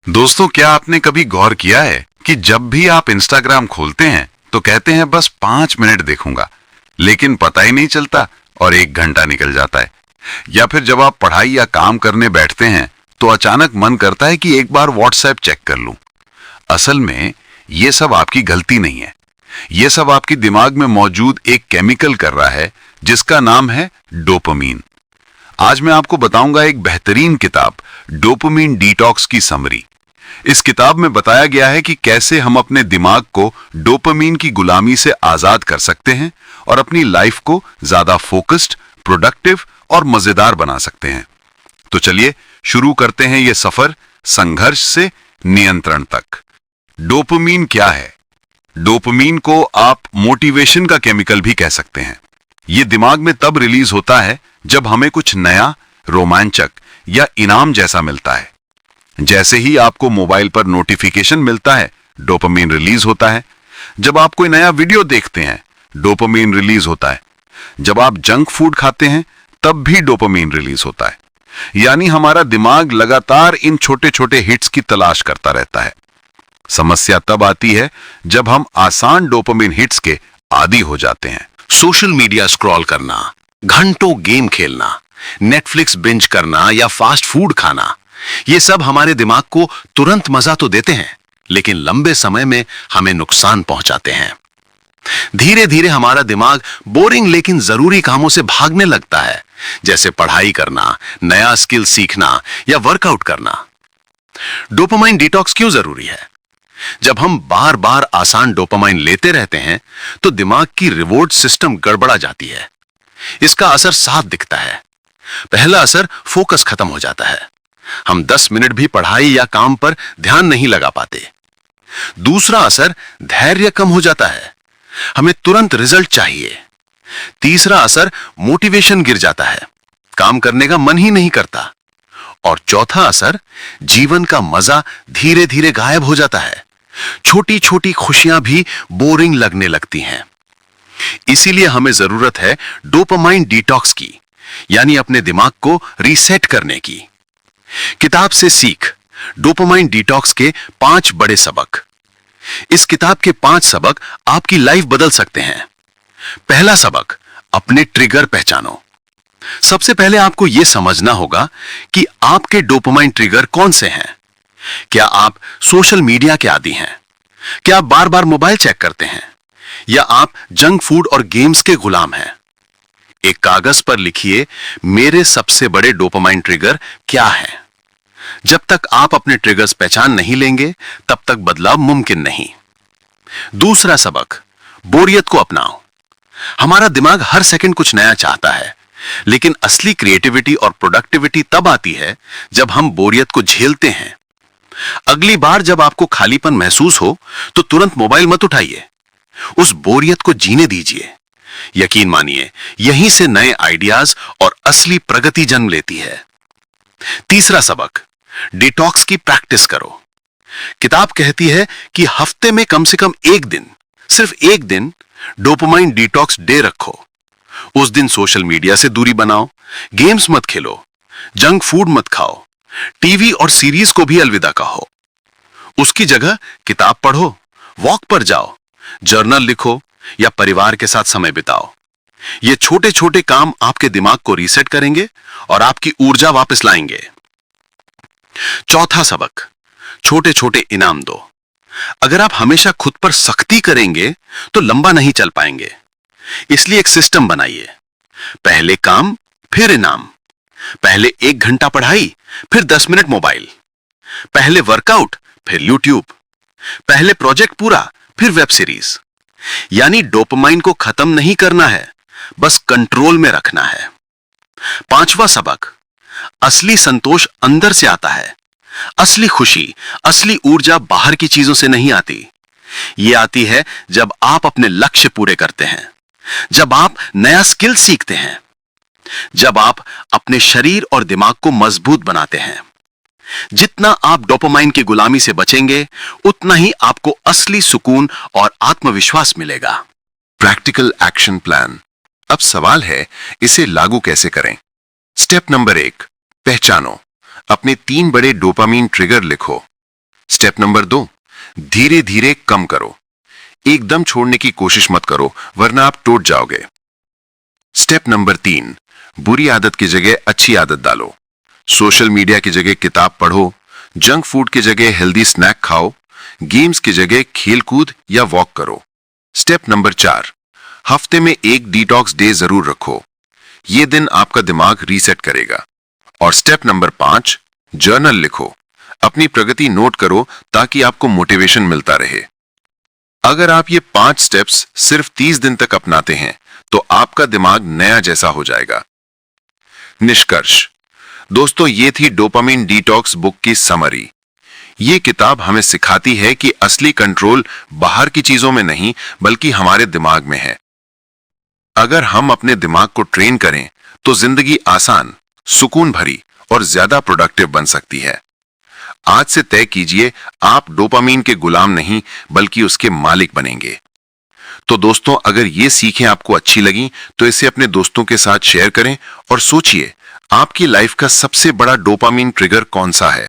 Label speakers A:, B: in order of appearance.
A: दोस्तों, क्या आपने कभी गौर किया है कि जब भी आप इंस्टाग्राम खोलते हैं तो कहते हैं बस 5 मिनट देखूंगा, लेकिन पता ही नहीं चलता और 1 घंटा निकल जाता है। या फिर जब आप पढ़ाई या काम करने बैठते हैं तो अचानक मन करता है कि एक बार व्हाट्सएप चेक कर लूं। असल में ये सब आपकी गलती नहीं है। ये सब आपकी दिमाग में मौजूद एक केमिकल कर रहा है जिसका नाम है डोपामीन। आज मैं आपको बताऊंगा एक बेहतरीन किताब डोपामीन डिटॉक्स की समरी। इस किताब में बताया गया है कि कैसे हम अपने दिमाग को डोपामीन की गुलामी से आजाद कर सकते हैं और अपनी लाइफ को ज्यादा फोकस्ड, प्रोडक्टिव और मजेदार बना सकते हैं। तो चलिए शुरू करते हैं ये सफर संघर्ष से नियंत्रण तक। डोपामीन क्या है? डोपामीन को आप मोटिवेशन का केमिकल भी कह सकते हैं। ये दिमाग में तब रिलीज होता है जब हमें कुछ नया, रोमांचक या इनाम जैसा मिलता है। जैसे ही आपको मोबाइल पर नोटिफिकेशन मिलता है, डोपामीन रिलीज होता है। जब आप कोई नया वीडियो देखते हैं, डोपामीन रिलीज होता है। जब आप जंक फूड खाते हैं, तब भी डोपामीन रिलीज होता है। यानी हमारा दिमाग लगातार इन छोटे छोटे हिट्स की तलाश करता रहता है। समस्या तब आती है जब हम आसान डोपामीन हिट्स के आदी हो जाते हैं।
B: सोशल मीडिया स्क्रॉल करना, घंटों गेम खेलना, नेटफ्लिक्स बिंज करना या फास्ट फूड खाना, ये सब हमारे दिमाग को तुरंत मजा तो देते हैं, लेकिन लंबे समय में हमें नुकसान पहुंचाते हैं। धीरे धीरे हमारा दिमाग बोरिंग लेकिन जरूरी कामों से भागने लगता है, जैसे पढ़ाई करना, नया स्किल सीखना या वर्कआउट करना। डोपामाइन डिटॉक्स क्यों जरूरी है? जब हम बार बार आसान डोपामाइन लेते रहते हैं तो दिमाग की रिवॉर्ड सिस्टम गड़बड़ा जाती है। इसका असर साफ दिखता है। पहला असर, फोकस खत्म हो जाता है। हम 10 मिनट भी पढ़ाई या काम पर ध्यान नहीं लगा पाते। दूसरा असर, धैर्य कम हो जाता है। हमें तुरंत रिजल्ट चाहिए। तीसरा असर, मोटिवेशन गिर जाता है। काम करने का मन ही नहीं करता। और चौथा असर, जीवन का मजा धीरे धीरे गायब हो जाता है। छोटी छोटी खुशियां भी बोरिंग लगने लगती हैं। इसीलिए हमें जरूरत है डोपामाइन डिटॉक्स की, यानी अपने दिमाग को रीसेट करने की। किताब से सीख, डोपामाइन डिटॉक्स के 5 बड़े सबक। इस किताब के 5 सबक आपकी लाइफ बदल सकते हैं। पहला सबक, अपने ट्रिगर पहचानो। सबसे पहले आपको यह समझना होगा कि आपके डोपामाइन ट्रिगर कौन से हैं। क्या आप सोशल मीडिया के आदी हैं? क्या आप बार बार मोबाइल चेक करते हैं? या आप जंक फूड और गेम्स के गुलाम हैं? एक कागज पर लिखिए, मेरे सबसे बड़े डोपामाइन ट्रिगर क्या हैं। जब तक आप अपने ट्रिगर्स पहचान नहीं लेंगे, तब तक बदलाव मुमकिन नहीं। दूसरा सबक, बोरियत को अपनाओ। हमारा दिमाग हर सेकंड कुछ नया चाहता है, लेकिन असली क्रिएटिविटी और प्रोडक्टिविटी तब आती है जब हम बोरियत को झेलते हैं। अगली बार जब आपको खालीपन महसूस हो तो तुरंत मोबाइल मत उठाइए। उस बोरियत को जीने दीजिए। यकीन मानिए, यहीं से नए आइडियाज और असली प्रगति जन्म लेती है। तीसरा सबक, डिटॉक्स की प्रैक्टिस करो। किताब कहती है कि हफ्ते में कम से कम एक दिन, सिर्फ एक दिन डोपामाइन डिटॉक्स डे रखो। उस दिन सोशल मीडिया से दूरी बनाओ, गेम्स मत खेलो, जंक फूड मत खाओ, टीवी और सीरीज को भी अलविदा कहो। उसकी जगह किताब पढ़ो, वॉक पर जाओ, जर्नल लिखो या परिवार के साथ समय बिताओ। ये छोटे छोटे काम आपके दिमाग को रीसेट करेंगे और आपकी ऊर्जा वापस लाएंगे। चौथा सबक, छोटे छोटे इनाम दो। अगर आप हमेशा खुद पर सख्ती करेंगे तो लंबा नहीं चल पाएंगे। इसलिए एक सिस्टम बनाइए। पहले काम, फिर इनाम। पहले 1 घंटा पढ़ाई, फिर 10 मिनट मोबाइल। पहले वर्कआउट, फिर यूट्यूब। पहले प्रोजेक्ट पूरा, फिर वेब सीरीज। यानी डोपामाइन को खत्म नहीं करना है, बस कंट्रोल में रखना है। पांचवा सबक, असली संतोष अंदर से आता है। असली खुशी, असली ऊर्जा बाहर की चीजों से नहीं आती। ये आती है जब आप अपने लक्ष्य पूरे करते हैं, जब आप नया स्किल सीखते हैं, जब आप अपने शरीर और दिमाग को मजबूत बनाते हैं। जितना आप डोपामाइन की गुलामी से बचेंगे, उतना ही आपको असली सुकून और आत्मविश्वास मिलेगा।
A: Practical action plan. अब सवाल है, इसे लागू कैसे करें? स्टेप नंबर 1, पहचानो। अपने 3 बड़े डोपामीन ट्रिगर लिखो।
B: स्टेप नंबर 2, धीरे धीरे कम करो। एकदम छोड़ने की कोशिश मत करो, वरना आप टूट जाओगे। स्टेप नंबर 3, बुरी आदत की जगह अच्छी आदत डालो। सोशल मीडिया की जगह किताब पढ़ो, जंक फूड की जगह हेल्दी स्नैक खाओ, गेम्स की जगह खेलकूद या वॉक करो। स्टेप नंबर 4, हफ्ते में एक डिटॉक्स डे जरूर रखो। यह दिन आपका दिमाग रीसेट करेगा। और स्टेप नंबर 5, जर्नल लिखो। अपनी प्रगति नोट करो ताकि आपको मोटिवेशन मिलता रहे। अगर आप ये 5 स्टेप्स सिर्फ 30 दिन तक अपनाते हैं तो आपका दिमाग नया जैसा हो जाएगा। निष्कर्ष दोस्तों, ये थी डोपामिन डिटॉक्स बुक की समरी। ये किताब हमें सिखाती है कि असली कंट्रोल बाहर की चीजों में नहीं बल्कि हमारे दिमाग में है। अगर हम अपने दिमाग को ट्रेन करें तो जिंदगी आसान, सुकून भरी और ज्यादा प्रोडक्टिव बन सकती है। आज से तय कीजिए, आप डोपामिन के गुलाम नहीं बल्कि उसके मालिक बनेंगे। तो दोस्तों, अगर ये सीखें आपको अच्छी लगी तो इसे अपने दोस्तों के साथ शेयर करें और सोचिए आपकी लाइफ का सबसे बड़ा डोपामिन ट्रिगर कौन सा है।